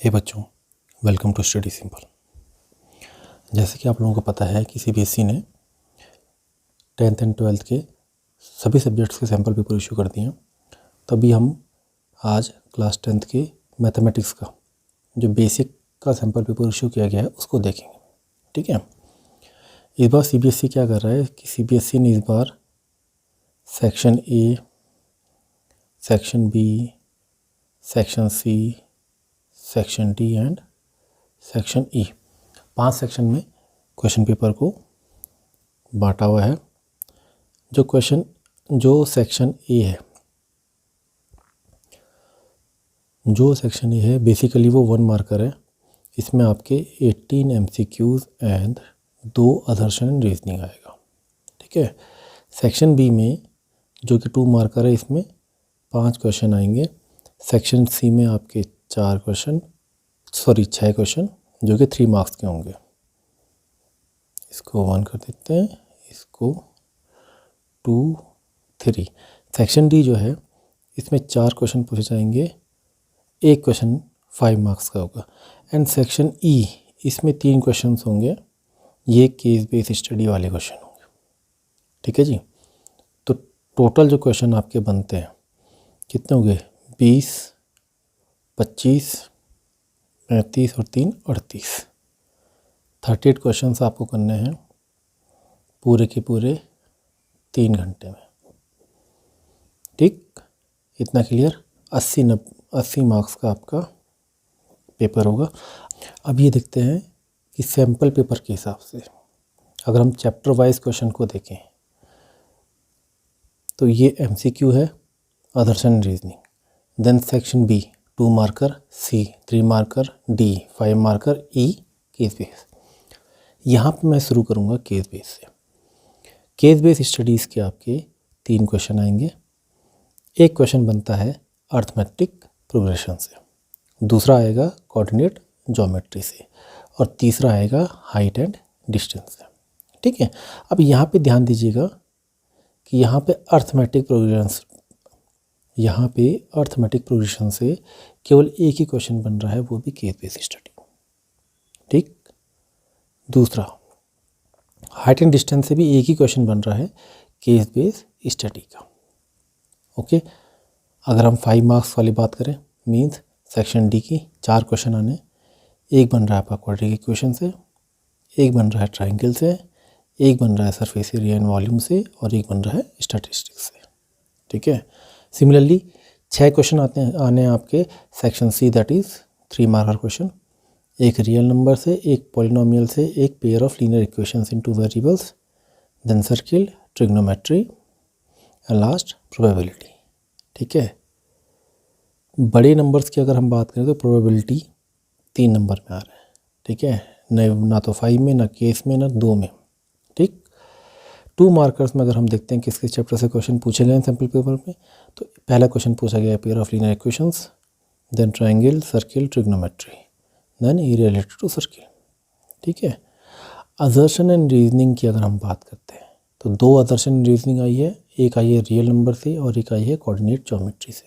हे बच्चों, welcome to study simple. जैसे कि आप लोगों को पता है कि सीबीएसई ने 10th एंड 12th के सभी सब्जेक्ट्स के सैम्पल पेपर इशू कर दिए हैं। तभी हम आज क्लास 10th के मैथमेटिक्स का जो बेसिक का सैम्पल पेपर इशू किया गया है उसको देखेंगे। ठीक है, इस बार सीबीएसई क्या कर रहा है कि सीबीएसई ने इस बार section A, section B, section C, section D and section E 5 section में क्वेश्चन पेपर को बांटा हुआ है। जो सेक्शन ए है बेसिकली वो 1 मार्कर है। इसमें आपके 18 MCQs and 2 assertion and reasoning आएगा। ठीक है, सेक्शन बी में जो कि 2 मार्कर है इसमें 5 क्वेश्चन आएंगे। सेक्शन सी में आपके 6 क्वेश्चन जो कि 3 मार्क्स के होंगे। इसको 1 कर देते हैं, इसको 2, 3। सेक्शन डी जो है इसमें 4 क्वेश्चन पूछे जाएंगे, 1 क्वेश्चन 5 मार्क्स का होगा। एंड सेक्शन ई इसमें 3 क्वेश्चन होंगे, ये केस बेस्ड स्टडी वाले क्वेश्चन होंगे। ठीक है जी, तो टोटल जो क्वेश्चन आपके बनते हैं कितने होंगे? 20, 25, 35 और 3 38। 38 क्वेश्चंस आपको करने हैं पूरे के पूरे 3 घंटे में। ठीक, इतना क्लियर? 80 मार्क्स का आपका पेपर होगा। अब ये देखते हैं कि सैम्पल पेपर के हिसाब से अगर हम चैप्टर वाइज क्वेश्चन को देखें तो ये एमसीक्यू है, assertion reasoning. Then section B 2 marker, C 3 marker, D 5 marker, E case base. यहाँ पे मैं शुरू करूँगा केस बेस से। केस बेस स्टडीज़ के आपके 3 क्वेश्चन आएंगे। एक क्वेश्चन बनता है अर्थमेटिक प्रोग्रेशन से, दूसरा आएगा कोऑर्डिनेट ज्योमेट्री से और तीसरा आएगा हाइट एंड डिस्टेंस से। ठीक है, अब यहाँ पे ध्यान दीजिएगा कि यहाँ पे अर्थमेटिक प्रोग्रेशन से केवल एक ही क्वेश्चन बन रहा है, वो भी केस बेस स्टडी। ठीक, दूसरा हाइट एंड डिस्टेंस से भी एक ही क्वेश्चन बन रहा है, केस बेस स्टडी का। ओके, अगर हम 5 मार्क्स वाली बात करें मीन्स सेक्शन डी की 4 क्वेश्चन आने, एक बन रहा है आपका क्वाड्रेटिक इक्वेशन से, एक बन रहा है ट्राइंगल से, एक बन रहा है सरफेस एरिया एंड वॉल्यूम से और एक बन रहा है स्टैटिस्टिक्स से। ठीक है, सिमिलरली 6 क्वेश्चन आने हैं आपके section C, that is 3 marker question, एक रियल नंबर से, एक पॉलिनोमियल से, एक pair of linear equations in 2 variables, then circle, trigonometry and last probability. ठीक है, बड़े नंबर्स की अगर हम बात करें तो प्रोबेबिलिटी 3 नंबर में आ रहा है। ठीक है, ना तो 5 में, ना केस में, ना 2 में। ठीक, 2 मार्कर्स में अगर हम देखते हैं किसके चैप्टर से क्वेश्चन पूछे गए हैं सैम्पल पेपर में, तो पहला क्वेश्चन पूछा गया है pair of linear equations, then triangle, circle, trigonometry, then E related to circle. ठीक है, असर्शन एंड रीजनिंग की अगर हम बात करते हैं तो 2 असर्शन एंड रीजनिंग आई है, एक आई है रियल नंबर से और एक आई है कोऑर्डिनेट ज्योमेट्री से।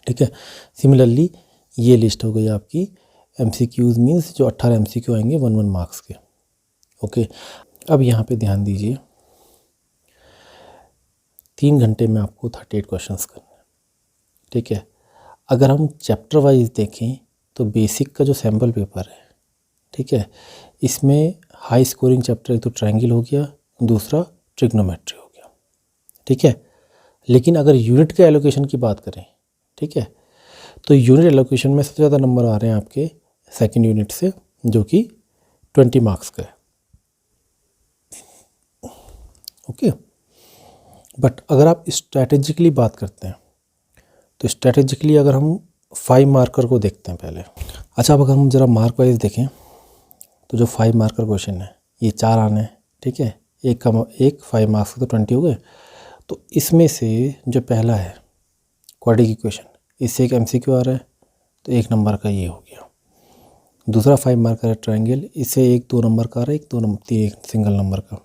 ठीक है, सिमिलरली ये लिस्ट हो गई आपकी एमसीक्यूज मीन्स जो 18 एमसीक्यू आएंगे 1 मार्क्स के। ओके, अब यहाँ पे ध्यान दीजिए, 3 घंटे में आपको 38 क्वेश्चंस करने हैं। ठीक है, अगर हम चैप्टर वाइज देखें तो बेसिक का जो सैम्पल पेपर है, ठीक है, इसमें हाई स्कोरिंग चैप्टर एक तो ट्रायंगल हो गया, दूसरा ट्रिग्नोमेट्री हो गया। ठीक है, लेकिन अगर यूनिट के एलोकेशन की बात करें, ठीक है, तो यूनिट एलोकेशन में सबसे ज़्यादा नंबर आ रहे हैं आपके सेकंड यूनिट से, जो कि 20 मार्क्स का है। ओके, बट अगर आप स्ट्रैटेजिकली बात करते हैं तो स्ट्रैटेजिकली अगर हम 5 मार्कर को देखते हैं पहले। अच्छा, अब अगर हम ज़रा मार्क वाइज देखें तो जो 5 मार्कर क्वेश्चन है ये 4 आने हैं। ठीक है, एक 5 मार्क्स का तो 20 हो गए। तो इसमें से जो पहला है क्वाड्रेटिक इक्वेशन, इससे एक एमसीक्यू आ रहा है तो 1 नंबर का ये हो गया। दूसरा 5 मार्कर है ट्रायंगल, इससे 1-2 नंबर का आ रहा है, एक सिंगल नंबर का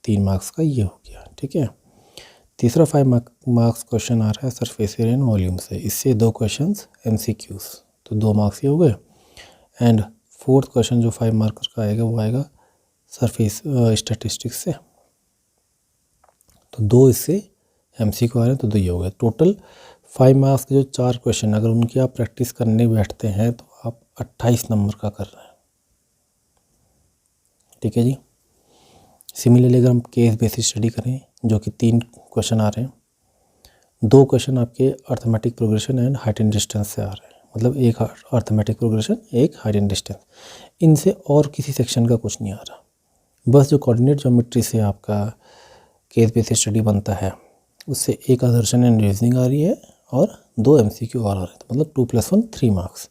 3 मार्क्स का ये हो गया। ठीक है, तीसरा 5 मार्क्स क्वेश्चन आ रहा है सरफेस एरिया एंड वॉल्यूम से, इससे 2 क्वेश्चंस एमसीक्यूज तो 2 मार्क्स ये हो गए। एंड फोर्थ क्वेश्चन जो 5 मार्कर का आएगा वो आएगा सरफेस स्टैटिस्टिक्स से, तो 2 इससे MCQ आ रहे हैं, तो 2 ये हो गए। टोटल 5 मार्क्स के जो 4 क्वेश्चन अगर उनकी आप प्रैक्टिस करने बैठते हैं तो आप 28 नंबर का कर रहे हैं। ठीक है जी। सिमिलरली अगर हम केस बेसिस स्टडी करें जो कि 3 क्वेश्चन आ रहे हैं, 2 क्वेश्चन आपके arithmetic progression and height and distance से आ रहे हैं, मतलब एक अर्थमेटिक प्रोग्रेशन एक हाइट एंड डिस्टेंस, इनसे और किसी सेक्शन का कुछ नहीं आ रहा। बस जो कोऑर्डिनेट ज्योमेट्री से आपका केस बेसिस स्टडी बनता है उससे एक असर्शन एंड रीजनिंग आ रही है और 2 MCQ और आ रहे हैं, तो मतलब 2 + 1 3 मार्क्स।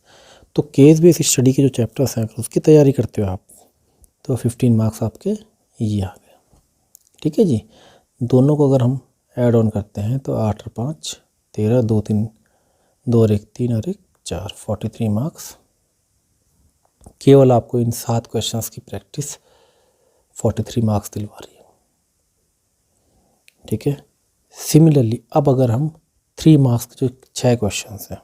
तो केस बेसिस स्टडी के जो चैप्टर्स हैं अगर उसकी तैयारी करते हो आप तो 15 मार्क्स आपके ये आ गए। ठीक है जी। दोनों को अगर हम ऐड ऑन करते हैं तो 8 और 5 13, 2 3 2 और 1 3 और 1 4 43 मार्क्स। केवल आपको इन 7 क्वेश्चंस की प्रैक्टिस 43 मार्क्स दिलवा रही है। ठीक है। सिमिलरली अब अगर हम 3 मार्क्स के जो 6 क्वेश्चंस हैं,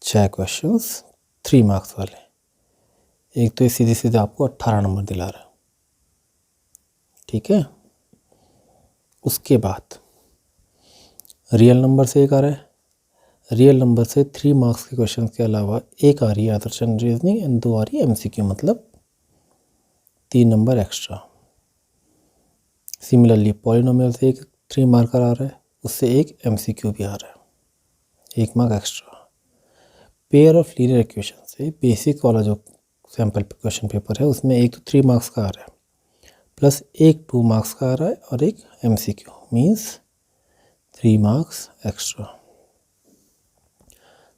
6 क्वेश्चंस 3 मार्क्स वाले, एक तो सीधे सीधे आपको 18 नंबर दिला रहा है। ठीक है। उसके बाद रियल नंबर से एक आ रहा है, रियल नंबर से 3 मार्क्स के क्वेश्चन के अलावा एक आ रही है आदर्शन रीजनिंग एंड 2 आ रही है MCQ, मतलब 3 नंबर एक्स्ट्रा। सिमिलरली पॉलिनोमियल से एक 3 मार्कर आ रहा है, उससे एक MCQ भी आ रहा है, 1 mark extra. Pair of linear equation से बेसिक वाला जो सैम्पल क्वेश्चन पेपर है उसमें एक तो 3 मार्क्स का आ रहा है प्लस एक 2 मार्क्स का आ रहा है और एक MCQ, means 3 marks extra.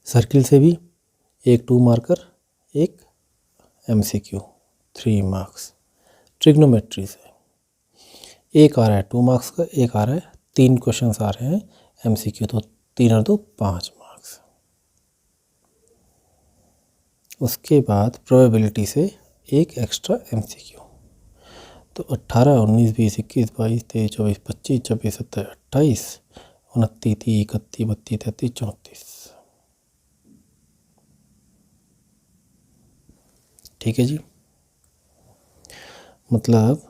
Circle से भी एक 2 मार्कर एक MCQ 3 मार्क्स। ट्रिग्नोमेट्री से एक आ रहा है 2 मार्क्स का, एक आ रहा है 3 क्वेश्चंस आ रहे हैं MCQ, तो 3 और 2 5 मार्क्स। उसके बाद प्रोबेबिलिटी से एक एक्स्ट्रा MCQ, तो 18 19 20 21 22 23 24 25 26 27 28 29 30 31 32 33 34। ठीक है जी। मतलब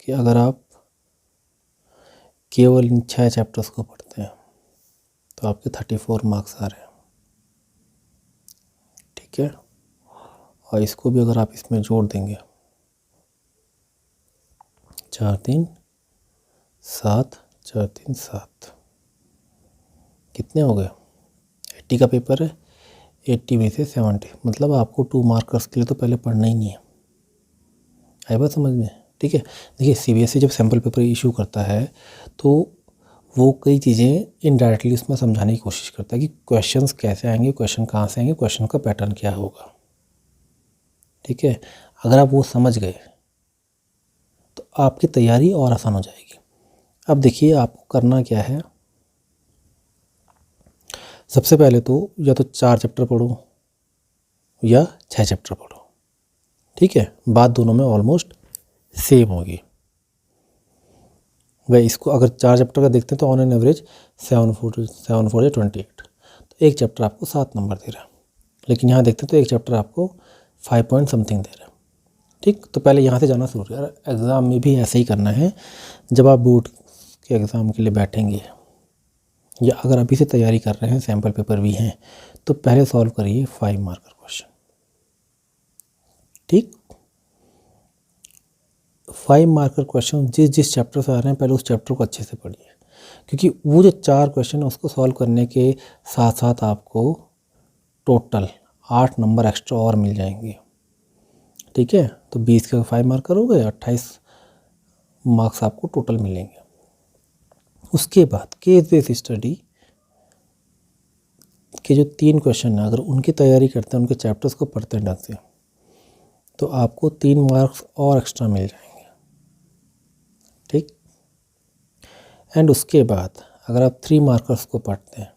कि अगर आप केवल इन 6 चैप्टर्स को पढ़ते हैं तो आपके 34 मार्क्स आ रहे हैं। ठीक है। और इसको भी अगर आप इसमें जोड़ देंगे 4 3 7 4 3 7, कितने हो गए? 80 का पेपर है, 80 में से 70, मतलब आपको 2 मार्कर्स के लिए तो पहले पढ़ना ही नहीं है। आई बात समझ में? ठीक है। देखिए CBSE जब सैम्पल पेपर इशू करता है तो वो कई चीज़ें इनडायरेक्टली उसमें समझाने की कोशिश करता है कि क्वेश्चंस कैसे आएंगे, क्वेश्चन कहाँ से आएंगे, क्वेश्चन का पैटर्न क्या होगा। ठीक है। अगर आप वो समझ गए तो आपकी तैयारी और आसान हो जाएगी। अब देखिए आपको करना क्या है। सबसे पहले तो या तो 4 चैप्टर पढ़ो या 6 चैप्टर पढ़ो। ठीक है। बात दोनों में ऑलमोस्ट सेम होगी। वह इसको अगर 4 चैप्टर का देखते हैं तो ऑन एन एवरेज 7 4 या 28, तो एक चैप्टर आपको 7 नंबर दे रहा है। लेकिन यहाँ देखते हैं तो एक चैप्टर आपको 5 पॉइंट समथिंग दे रहा है। ठीक। तो पहले यहाँ से जाना शुरू करें। एग्ज़ाम में भी ऐसे ही करना है। जब आप बोर्ड के एग्ज़ाम के लिए बैठेंगे या अगर अभी से तैयारी कर रहे हैं, सैम्पल पेपर भी हैं, तो पहले सॉल्व करिए 5 मार्कर क्वेश्चन। ठीक। 5 मार्कर क्वेश्चन जिस चैप्टर से आ रहे हैं पहले उस चैप्टर को अच्छे से पढ़िए, क्योंकि वो जो 4 क्वेश्चन है उसको सॉल्व करने के साथ साथ आपको टोटल 8 नंबर एक्स्ट्रा और मिल जाएंगे। ठीक है। तो 20 के 5 मार्कर हो गए, 28 मार्क्स आपको टोटल मिलेंगे। उसके बाद केस बेस्ड स्टडी के जो 3 क्वेश्चन हैं अगर उनकी तैयारी करते हैं, उनके चैप्टर्स को पढ़ते हैं ढंग से, तो आपको 3 मार्क्स और एक्स्ट्रा मिल जाएंगे। ठीक। एंड उसके बाद अगर आप 3 मार्कर्स को पढ़ते हैं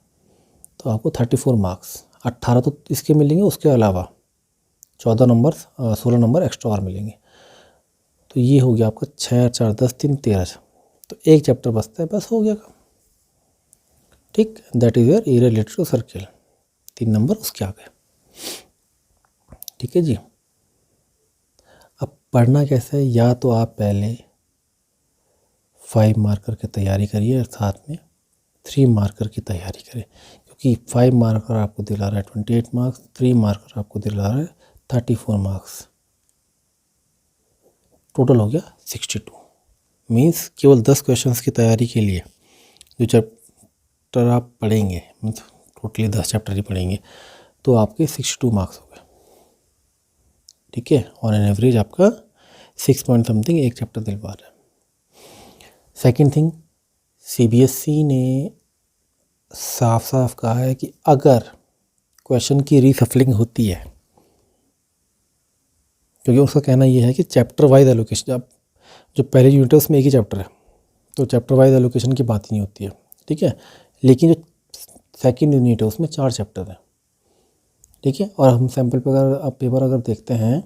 तो आपको 34 मार्क्स, 18 तो इसके मिलेंगे, उसके अलावा 16 नंबर एक्स्ट्रा और मिलेंगे। तो ये हो गया आपका 6 4 10 3 13, तो एक चैप्टर बचता है, बस हो गया काम। ठीक। ठीक, that is your area related to circle, 3 number उसके आ गए। ठीक है जी। अब पढ़ना कैसे है, या तो आप पहले 5 मार्कर की तैयारी करिए, साथ में 3 मार्कर की तैयारी करें, क्योंकि 5 मार्कर आपको दिला रहा है 28 मार्क्स, 3 मार्कर आपको दिला रहा है 34 मार्क्स, टोटल हो गया 62। मीन्स केवल 10 क्वेश्चंस की तैयारी के लिए जो चैप्टर आप पढ़ेंगे, मीन्स टोटली 10 चैप्टर ही पढ़ेंगे, तो आपके 62 मार्क्स हो गए। ठीक है, और एन एवरेज आपका 6 पॉइंट समथिंग एक चैप्टर दिलवा रहा है। सेकेंड थिंग, CBSE ने साफ साफ कहा है कि अगर क्वेश्चन की रीसफलिंग होती है, क्योंकि उसका कहना यह है कि चैप्टर वाइज एलोकेशन, अब जो पहले यूनिट है उसमें एक ही चैप्टर है, तो चैप्टर वाइज एलोकेशन की बात ही नहीं होती है। ठीक है, लेकिन जो सेकंड यूनिट है उसमें 4 चैप्टर हैं। ठीक है, और हम सैम्पल पेपर अगर देखते हैं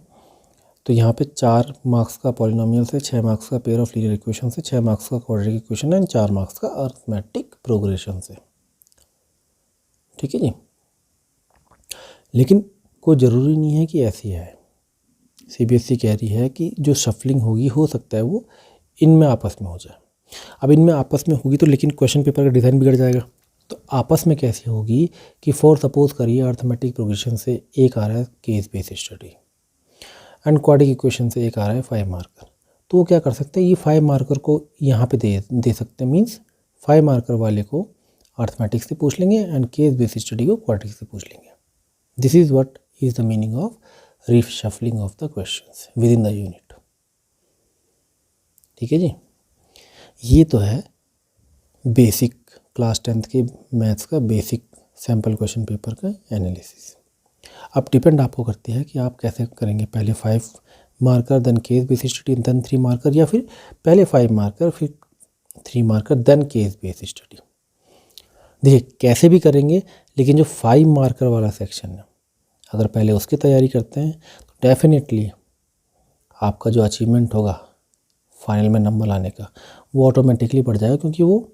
तो यहाँ पे 4 मार्क्स का पॉलिनोमियल से, 6 मार्क्स का पेयर ऑफ लीनियर इक्वेशन से, 6 मार्क्स का क्वाड्रेटिक इक्वेशन एंड 4 मार्क्स का अरिथमेटिक प्रोग्रेशन से। ठीक है जी, लेकिन कोई ज़रूरी नहीं है कि ऐसी है। CBSE कह रही है कि जो शफलिंग होगी हो सकता है वो इनमें आपस में हो जाए। अब इनमें आपस में होगी तो लेकिन क्वेश्चन पेपर का डिज़ाइन बिगड़ जाएगा। तो आपस में कैसे होगी कि फॉर सपोज करिए अरिथमेटिक प्रोग्रेशन से एक आ रहा है case based study and quadratic equation से एक आ रहा है 5 मार्कर, तो वो क्या कर सकते हैं, ये 5 मार्कर को यहाँ पे दे सकते हैं। मीन्स 5 मार्कर वाले को अरिथमेटिक्स से पूछ लेंगे एंड केस बेस्ड स्टडी को क्वाड्रेटिक से पूछ लेंगे। This is what is the meaning of reshuffling of the questions with in the unit. ठीक है जी, ये तो है बेसिक क्लास 10th के मैथ्स का बेसिक सैम्पल क्वेश्चन पेपर का एनालिसिस। अब डिपेंड आपको करती है कि आप कैसे करेंगे, पहले 5 marker then case based study then 3 marker, या फिर पहले 5 मार्कर फिर 3 marker then case based study. देखिए कैसे भी करेंगे, लेकिन जो 5 मार्कर वाला सेक्शन है अगर पहले उसकी तैयारी करते हैं तो डेफिनेटली आपका जो अचीवमेंट होगा फाइनल में नंबर लाने का वो ऑटोमेटिकली बढ़ जाएगा, क्योंकि वो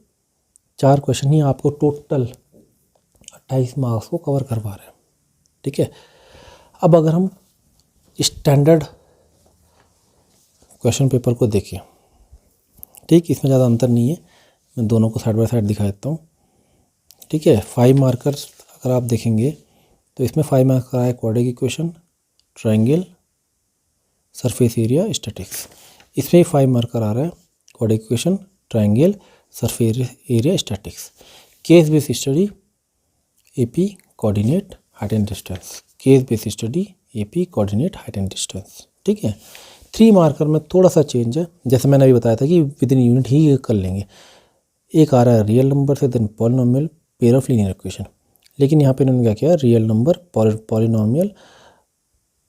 4 क्वेश्चन ही आपको टोटल 28 मार्क्स को कवर करवा रहे हैं। ठीक है, अब अगर हम स्टैंडर्ड क्वेश्चन पेपर को देखें, ठीक, इसमें ज़्यादा अंतर नहीं है, मैं दोनों को साइड बाय साइड दिखा देता हूँ। ठीक है, 5 मार्कर अगर आप देखेंगे तो इसमें 5 मार्कर आया quadratic equation, triangle, surface area, statics. इसमें 5 मार्कर आ रहा है quadratic equation, triangle, surface area, statics. Case based study AP coordinate height and distance, case based study AP coordinate height and distance. ठीक है, 3 मार्कर में थोड़ा सा change है, जैसे मैंने अभी बताया था कि विद इन यूनिट ही कर लेंगे। एक आ रहा है रियल नंबर से then polynomial pair of linear equation, लेकिन यहाँ पे इन्होंने क्या किया, real number polynomial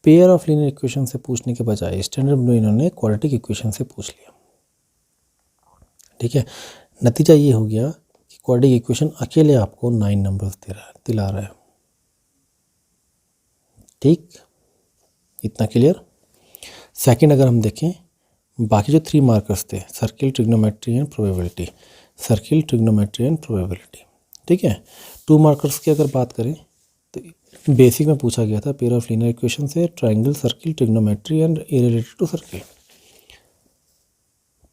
pair of linear equation से पूछने के बजाय स्टैंडर्ड में इन्होंने क्वाड्रेटिक इक्वेशन से पूछ लिया। ठीक है, नतीजा ये हो गया कि क्वाड्रेटिक इक्वेशन अकेले आपको 9 नंबर्स दिला रहा है। ठीक, इतना क्लियर। सेकंड अगर हम देखें, बाकी जो 3 मार्कर्स थे circle, trigonometry and probability, circle, trigonometry and probability. ठीक है, 2 मार्कर्स की अगर बात करें तो बेसिक में पूछा गया था पेयर ऑफ लीनियर इक्वेशन से triangle, circle, trigonometry and area related to circle.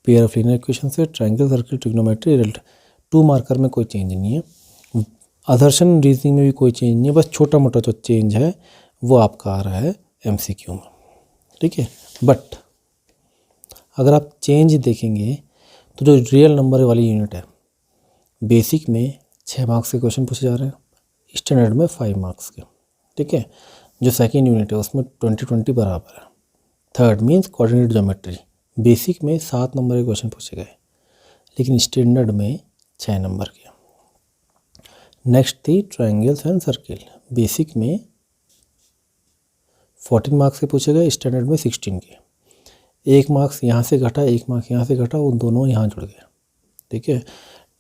Pair of linear equation से triangle, circle, trigonometry, area related. 2 marker में कोई चेंज नहीं है, अदर्शन रीजनिंग में भी कोई चेंज नहीं है, बस छोटा मोटा जो चेंज है वो आपका आ रहा है MCQ में। ठीक है, बट अगर आप चेंज देखेंगे तो जो रियल नंबर वाली यूनिट है, बेसिक में 6 मार्क्स के क्वेश्चन पूछे जा रहे हैं, स्टैंडर्ड में 5 मार्क्स के। ठीक है, जो सेकेंड यूनिट है उसमें 20-20 बराबर है। Third means coordinate geometry, basic में 7 नंबर के क्वेश्चन पूछे गए, लेकिन स्टैंडर्ड में 6 नंबर के। नेक्स्ट थी ट्रायंगल्स एंड सर्किल, बेसिक में 14 मार्क्स से पूछे गए, स्टैंडर्ड में 16 के। 1 मार्क्स यहाँ से घटा, 1 मार्क्स यहाँ से घटा, वो दोनों यहाँ जुड़ गए। ठीक है,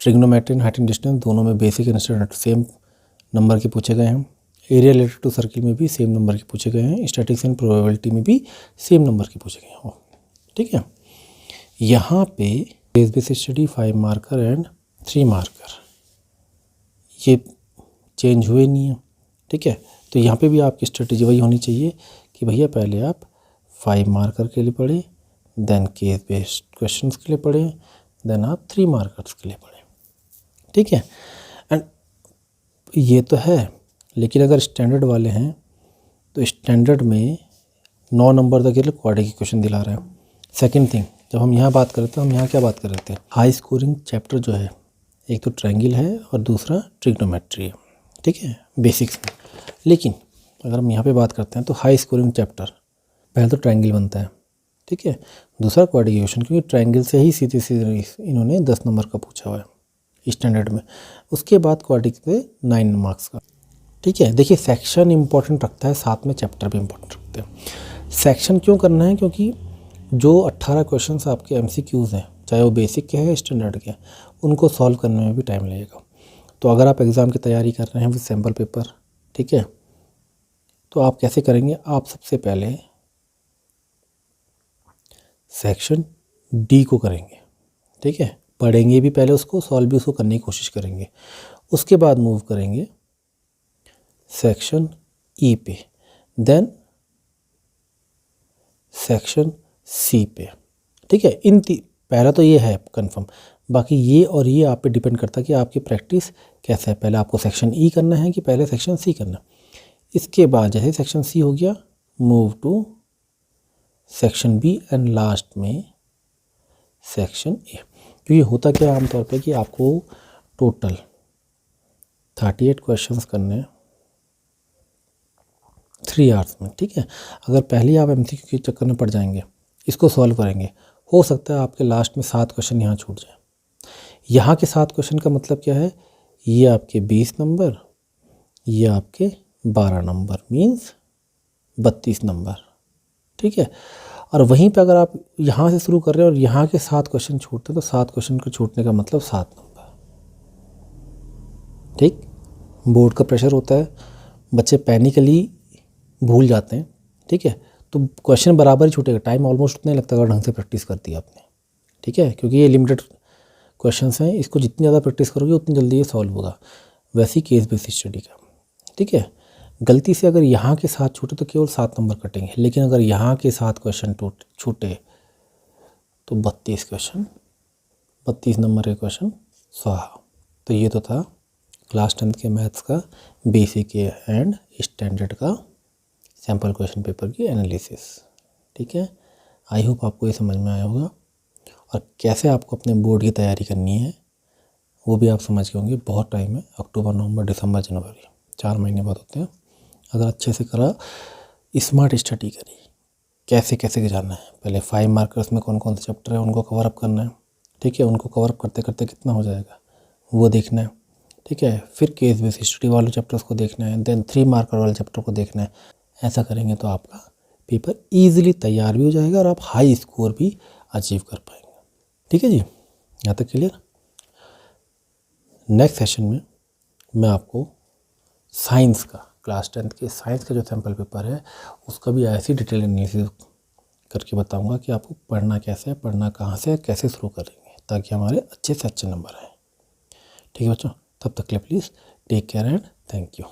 trigonometry and height and distance दोनों में basic and standard same number के पूछे गए हैं। एरिया रिलेटेड टू सर्किल में भी सेम नंबर के पूछे गए हैं। स्टैटिक्स एंड प्रोबेबिलिटी में भी सेम नंबर के पूछे गए हैं। ठीक है, यहाँ पे case based study 5 marker and 3 marker, उसके चेंज हुए नहीं है, ठीक है। तो यहाँ पे भी आपकी स्ट्रेटजी वही होनी चाहिए कि भैया पहले आप 5 मार्कर के लिए पढ़ें, देन केस बेस्ड क्वेश्चंस के लिए पढ़ें, देन आप 3 मार्कर्स के लिए पढ़ें, ठीक है। एंड ये तो है, लेकिन अगर स्टैंडर्ड वाले हैं तो स्टैंडर्ड में 9 नंबर तक के लिए क्वाड्रेटिक क्वेश्चन दिला रहे हैं। सेकंड थिंग, जब हम यहाँ बात करते हैं, हम यहाँ क्या बात कर रहे थे, हाई स्कोरिंग चैप्टर जो है, एक तो ट्रायंगल है और दूसरा ट्रिग्नोमेट्री है, ठीक है, बेसिक्स में। लेकिन अगर हम यहाँ पे बात करते हैं तो हाई स्कोरिंग चैप्टर पहले तो ट्रायंगल बनता है, ठीक है, दूसरा क्वाड्रेटिक क्वेश्चन, क्योंकि ट्रायंगल से ही सीधे सीधे इन्होंने 10 नंबर का पूछा हुआ है स्टैंडर्ड में। उसके बाद क्वाड्रेटिक पे 9 मार्क्स का, ठीक है। देखिए सेक्शन इंपॉर्टेंट रखता है, साथ में चैप्टर भी इंपॉर्टेंट रखते हैं। सेक्शन क्यों करना है, क्योंकि जो 18 क्वेश्चंस आपके एमसीक्यूज़ हैं, चाहे वो बेसिक के हैं स्टैंडर्ड के, उनको सॉल्व करने में भी टाइम लगेगा। तो अगर आप एग्ज़ाम की तैयारी कर रहे हैं विद सैम्पल पेपर, ठीक है, तो आप कैसे करेंगे, आप सबसे पहले सेक्शन डी को करेंगे, ठीक है, पढ़ेंगे भी पहले उसको, सॉल्व भी उसको करने की कोशिश करेंगे। उसके बाद मूव करेंगे सेक्शन ई पे, देन सेक्शन सी पे, ठीक है। पहला तो ये है कंफर्म, बाकी ये और ये आप पे डिपेंड करता है कि आपकी प्रैक्टिस कैसा है। पहले आपको सेक्शन ई करना है कि पहले सेक्शन सी करना है। इसके बाद जैसे सेक्शन सी हो गया, move to section B and last में सेक्शन ए। क्योंकि होता क्या आमतौर पे कि आपको टोटल 38 क्वेश्चंस करने हैं 3 आवर्स में, ठीक है। अगर पहले आप एमसीक्यू के चक्कर में पड़ जाएंगे, इसको सॉल्व करेंगे, हो सकता है आपके लास्ट में 7 क्वेश्चन यहाँ छूट जाए। यहाँ के 7 क्वेश्चन का मतलब क्या है, ये आपके 20 नंबर, ये आपके 12 नंबर, मीन्स 32 नंबर, ठीक है। और वहीं पे अगर आप यहाँ से शुरू कर रहे हैं और यहाँ के 7 क्वेश्चन छूटते हैं, तो 7 क्वेश्चन को छूटने का मतलब 7 नंबर, ठीक। बोर्ड का प्रेशर होता है, बच्चे पैनिकली भूल जाते हैं, ठीक है। तो क्वेश्चन बराबर ही छूटेगा, टाइम ऑलमोस्ट उतना ही लगता है अगर ढंग से प्रैक्टिस कर दी आपने, ठीक है, क्योंकि ये लिमिटेड क्वेश्चंस हैं, इसको जितनी ज़्यादा प्रैक्टिस करोगे उतनी जल्दी ये सॉल्व होगा। वैसे ही केस बेस्ड स्टडी का, ठीक है। गलती से अगर यहाँ के 7 छूटे तो केवल 7 नंबर कटेंगे, लेकिन अगर यहाँ के 7 क्वेश्चन छूटे तो 32 क्वेश्चन, 32 नंबर के क्वेश्चन स्वाहा। तो ये तो था क्लास 10th के मैथ्स का बेसिक एंड स्टैंडर्ड का सैम्पल क्वेश्चन पेपर की एनालिसिस, ठीक है। आई होप आपको ये समझ में आया होगा, और कैसे आपको अपने बोर्ड की तैयारी करनी है वो भी आप समझ गए होंगे। बहुत टाइम है, अक्टूबर, नवंबर, दिसंबर, जनवरी, 4 महीने बाद होते हैं। अगर अच्छे से करा, स्मार्ट स्टडी करी, कैसे कैसे जाना है, पहले 5 मार्कर्स में कौन कौन से चैप्टर है उनको कवर अप करना है, ठीक है। उनको कवर अप करते करते कितना हो जाएगा वो देखना है, ठीक है। फिर केस बेस्ड स्टडी वाले चैप्टर्स को देखना है, देन 3 मार्कर वाले चैप्टर को देखना है। ऐसा करेंगे तो आपका पेपर ईजिली तैयार भी हो जाएगा और आप हाई स्कोर भी अचीव कर पाएंगे, ठीक है जी। यहाँ तक क्लियर। नेक्स्ट सेशन में मैं आपको साइंस का, क्लास 10th के साइंस का जो सैम्पल पेपर है उसका भी ऐसी डिटेल एनालिसिस करके बताऊंगा कि आपको पढ़ना कैसे है, पढ़ना कहाँ से है, कैसे शुरू करेंगे, ताकि हमारे अच्छे से अच्छे नंबर आए, ठीक है बच्चों। तब तक के लिए please take care and thank you.